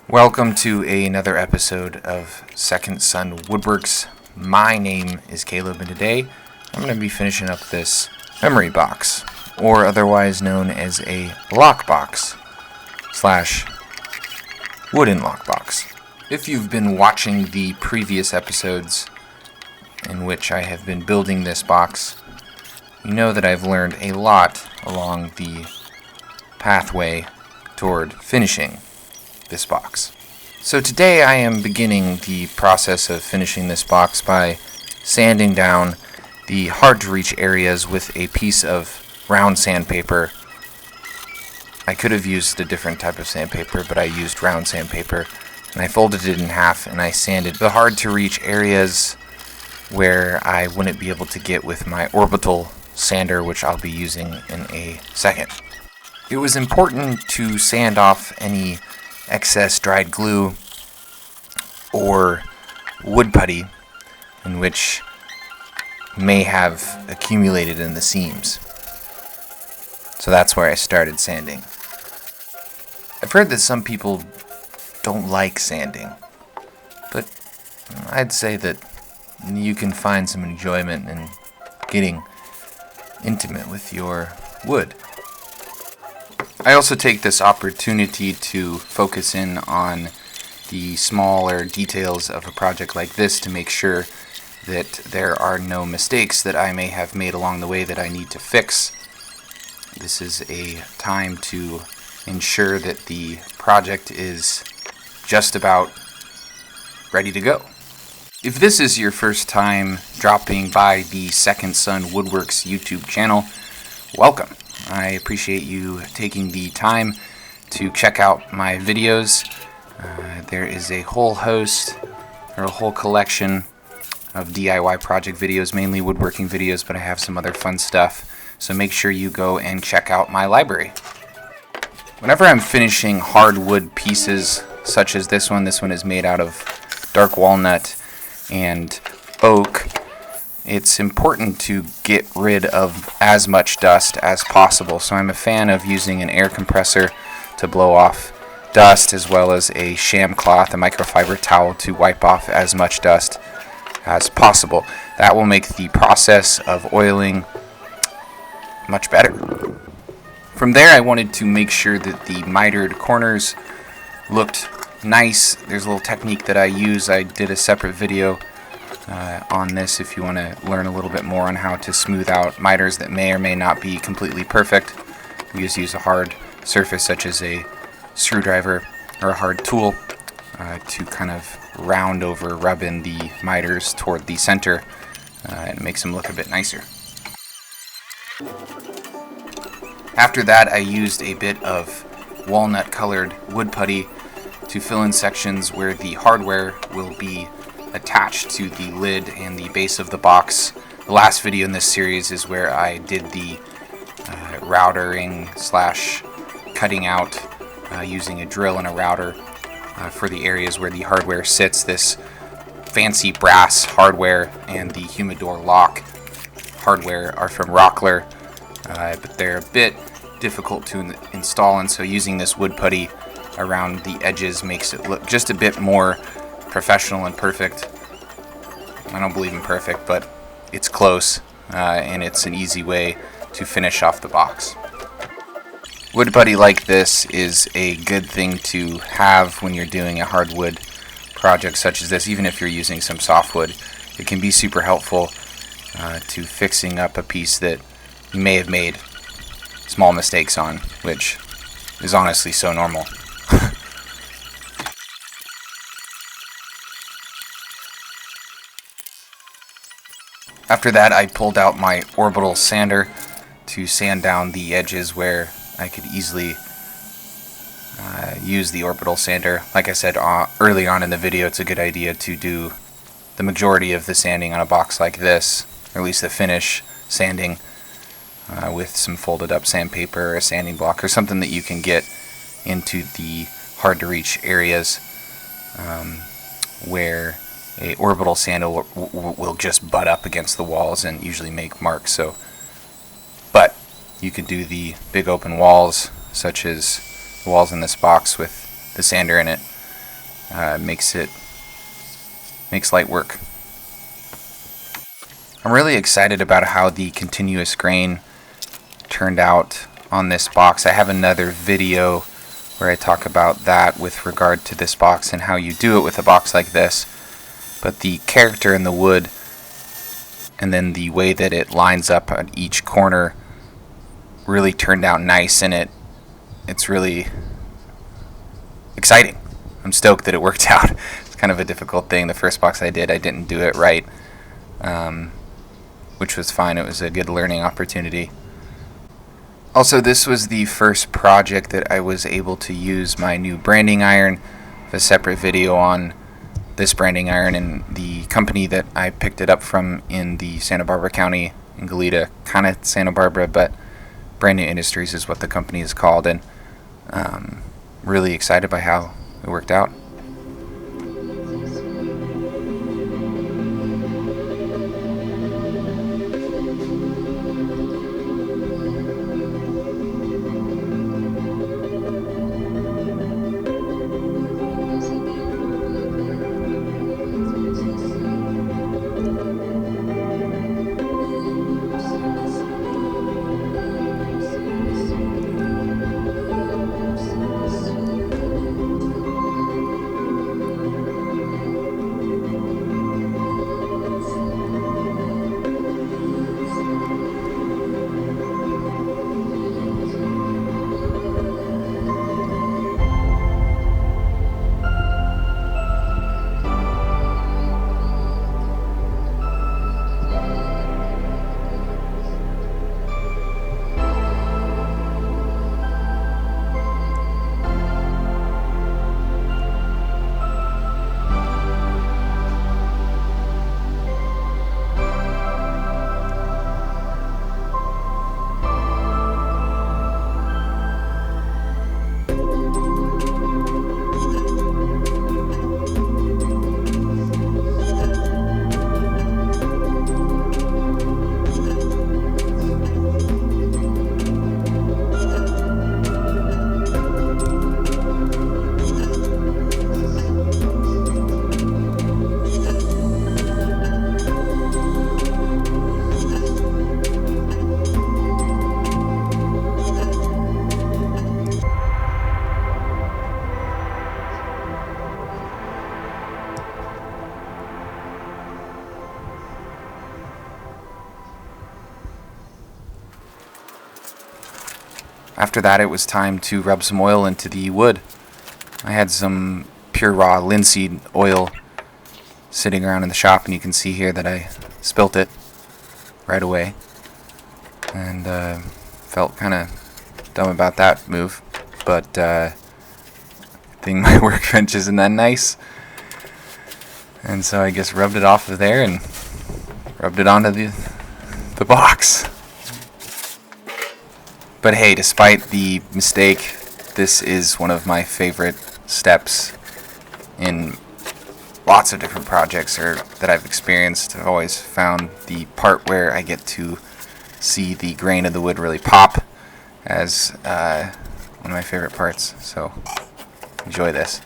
Welcome to another episode of Second Son Woodworks. My name is Caleb, and today I'm going to be finishing up this memory box, or otherwise known as a lockbox / wooden lockbox. If you've been watching the previous episodes in which I have been building this box, you know that I've learned a lot along the pathway toward finishing this box. So today I am beginning the process of finishing this box by sanding down the hard to reach areas with a piece of round sandpaper. I could have used a different type of sandpaper, but I used round sandpaper, and I folded it in half and I sanded the hard to reach areas where I wouldn't be able to get with my orbital sander, which I'll be using in a second. It was important to sand off any excess dried glue or wood putty in which may have accumulated in the seams. So that's where I started sanding. I've heard that some people don't like sanding, but I'd say that you can find some enjoyment in getting intimate with your wood. I also take this opportunity to focus in on the smaller details of a project like this to make sure that there are no mistakes that I may have made along the way that I need to fix. This is a time to ensure that the project is just about ready to go. If this is your first time dropping by the Second Son Woodworks YouTube channel, welcome. I appreciate you taking the time to check out my videos. There is a whole host, or a whole collection of DIY project videos, mainly woodworking videos, but I have some other fun stuff, so make sure you go and check out my library. Whenever I'm finishing hardwood pieces, such as this one is made out of dark walnut and oak, it's important to get rid of as much dust as possible. So I'm a fan of using an air compressor to blow off dust, as well as a sham cloth, a microfiber towel, to wipe off as much dust as possible. That will make the process of oiling much better. From there, I wanted to make sure that the mitered corners looked nice. There's a little technique that I use. I did a separate video on this if you want to learn a little bit more on how to smooth out miters that may or may not be completely perfect. We just use a hard surface such as a screwdriver or a hard tool to kind of round over, rub in the miters toward the center, and it makes them look a bit nicer. After that, I used a bit of walnut colored wood putty to fill in sections where the hardware will be attached to the lid and the base of the box. The last video in this series is where I did the routering / cutting out using a drill and a router for the areas where the hardware sits. This fancy brass hardware and the humidor lock hardware are from Rockler, but they're a bit difficult to install, and so using this wood putty around the edges makes it look just a bit more professional and perfect. I don't believe in perfect, but it's close, and it's an easy way to finish off the box. Wood putty like this is a good thing to have when you're doing a hardwood project such as this. Even if you're using some softwood, it can be super helpful to fixing up a piece that you may have made small mistakes on, which is honestly so normal. After that, I pulled out my orbital sander to sand down the edges where I could easily use the orbital sander. Like I said early on in the video, it's a good idea to do the majority of the sanding on a box like this, or at least the finish sanding, with some folded up sandpaper or a sanding block or something that you can get into the hard to reach areas where a orbital sander will just butt up against the walls and usually make marks. But you could do the big open walls, such as the walls in this box with the sander in it, makes light work. I'm really excited about how the continuous grain turned out on this box. I have another video where I talk about that with regard to this box and how you do it with a box like this. But the character in the wood and then the way that it lines up at each corner really turned out nice, and it's really exciting. I'm stoked that it worked out. It's kind of a difficult thing. The first box I didn't do it right, which was fine. It was a good learning opportunity. Also, this was the first project that I was able to use my new branding iron. I have a separate video on this branding iron and the company that I picked it up from in the Santa Barbara County in Goleta, kind of Santa Barbara, but Brand New Industries is what the company is called, and really excited by how it worked out. After that, it was time to rub some oil into the wood. I had some pure raw linseed oil sitting around in the shop, and you can see here that I spilt it right away, and felt kind of dumb about that move, but I think my workbench isn't that nice, and so I just rubbed it off of there and rubbed it onto the box. But hey, despite the mistake, this is one of my favorite steps in lots of different projects that I've experienced. I've always found the part where I get to see the grain of the wood really pop as one of my favorite parts. So enjoy this.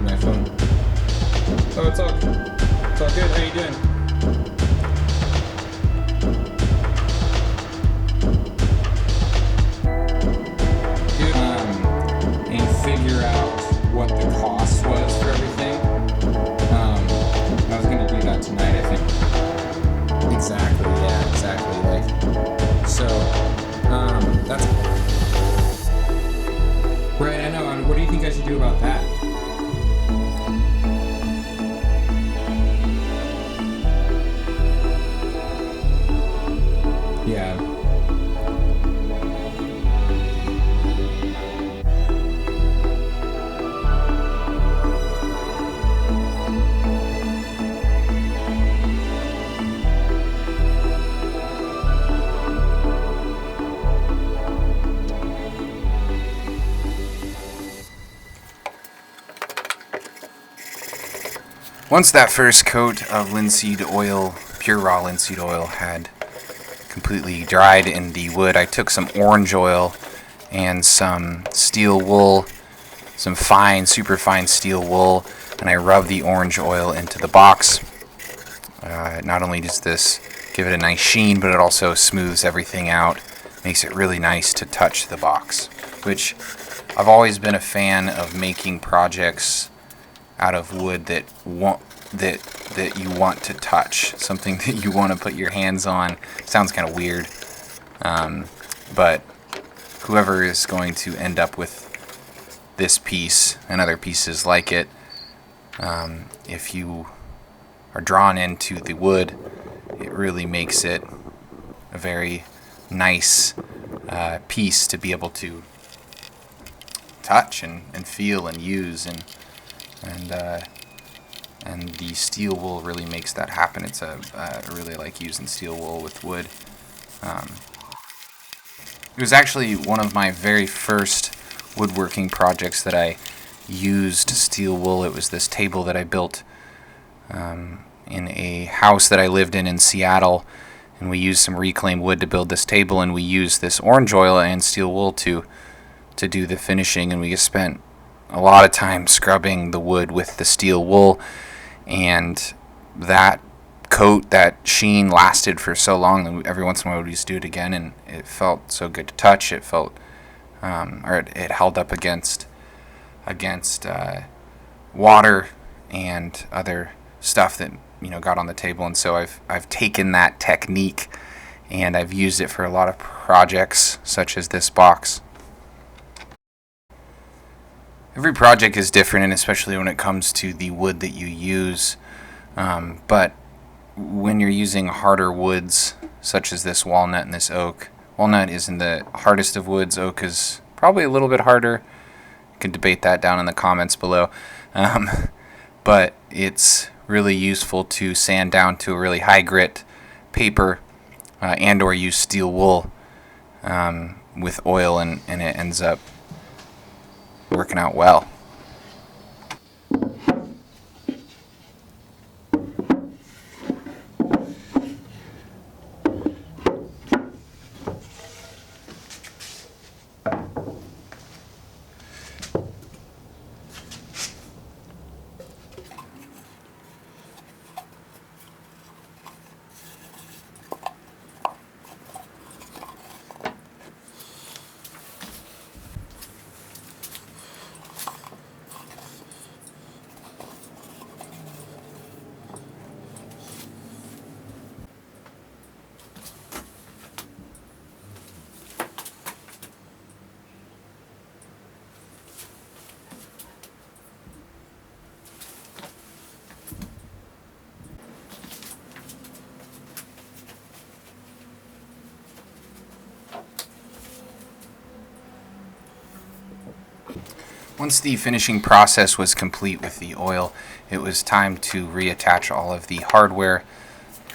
my phone. Oh, it's all good. How you doing? And figure out what the cost was for everything. I was gonna do that tonight, I think. Exactly. Yeah. Exactly. Like so. That's right. I know. What do you think I should do about that? Yeah. Once that first coat of linseed oil, pure raw linseed oil, had completely dried in the wood, I took some orange oil and some steel wool, some fine, super fine steel wool, and I rubbed the orange oil into the box. Not only does this give it a nice sheen, but it also smooths everything out, makes it really nice to touch the box, which I've always been a fan of making projects out of wood that you want to touch, something that you want to put your hands on. Sounds kind of weird, but whoever is going to end up with this piece and other pieces like it, if you are drawn into the wood, it really makes it a very nice piece to be able to touch and feel and use, and the steel wool really makes that happen. I really like using steel wool with wood. It was actually one of my very first woodworking projects that I used steel wool. It was this table that I built in a house that I lived in Seattle, and we used some reclaimed wood to build this table, and we used this orange oil and steel wool to do the finishing, and we spent a lot of time scrubbing the wood with the steel wool, and that coat, that sheen, lasted for so long that every once in a while we just do it again, and it felt so good to touch. It felt, it held up against water and other stuff that got on the table, and so I've taken that technique and I've used it for a lot of projects such as this box. Every project is different, and especially when it comes to the wood that you use. But when you're using harder woods, such as this walnut and this oak, walnut isn't the hardest of woods. Oak is probably a little bit harder. You can debate that down in the comments below. But it's really useful to sand down to a really high grit paper and or use steel wool with oil, and it ends up working out well. Once the finishing process was complete with the oil, it was time to reattach all of the hardware.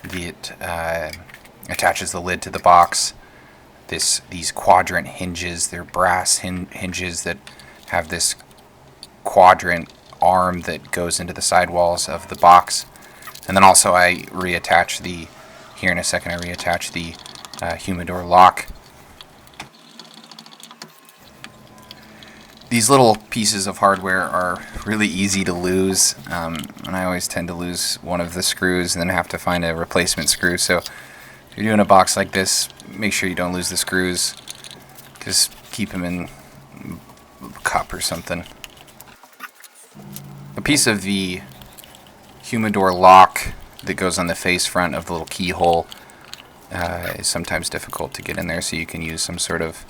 It attaches the lid to the box. These quadrant hinges, they're brass hinges that have this quadrant arm that goes into the sidewalls of the box. And then also I reattach the humidor lock. These little pieces of hardware are really easy to lose, and I always tend to lose one of the screws and then have to find a replacement screw. So if you're doing a box like this, make sure you don't lose the screws. Just keep them in a cup or something. A piece of the humidor lock that goes on the face front of the little keyhole is sometimes difficult to get in there, so you can use some sort of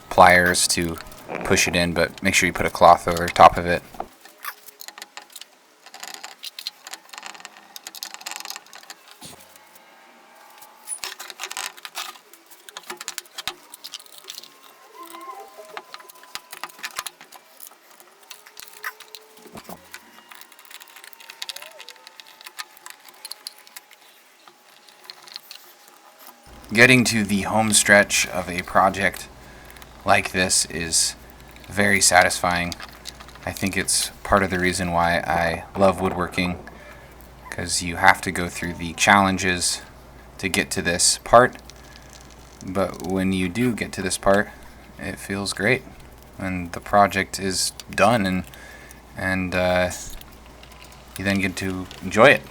pliers to push it in, but make sure you put a cloth over the top of it. Getting to the home stretch of a project like this is very satisfying. I think it's part of the reason why I love woodworking, because you have to go through the challenges to get to this part, but when you do get to this part, it feels great and the project is done, and you then get to enjoy it.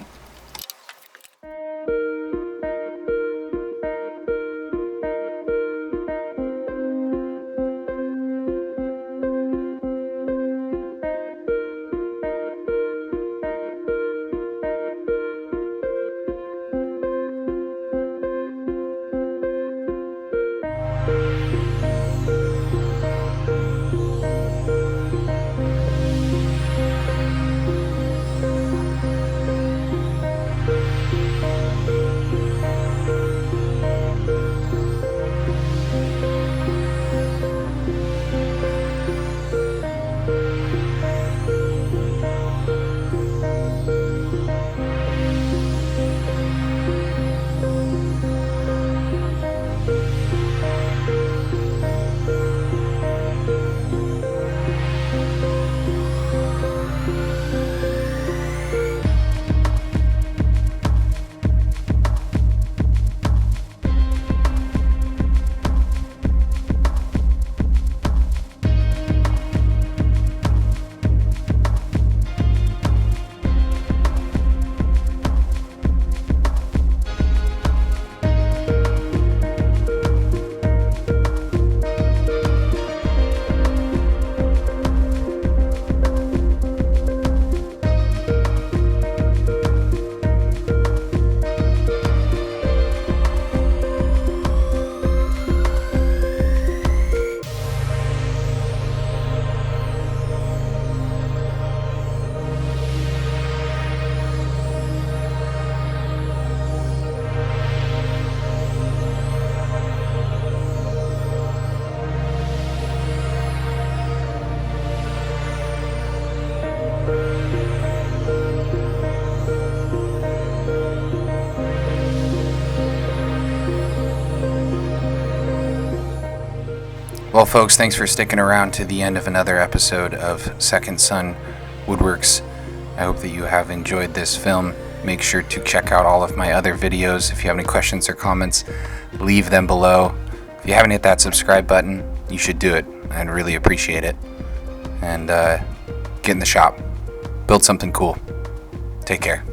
Well, folks, thanks for sticking around to the end of another episode of Second Son Woodworks. I hope that you have enjoyed this film. Make sure to check out all of my other videos. If you have any questions or comments, leave them below. If you haven't hit that subscribe button, you should do it. I'd really appreciate it. And get in the shop. Build something cool. Take care.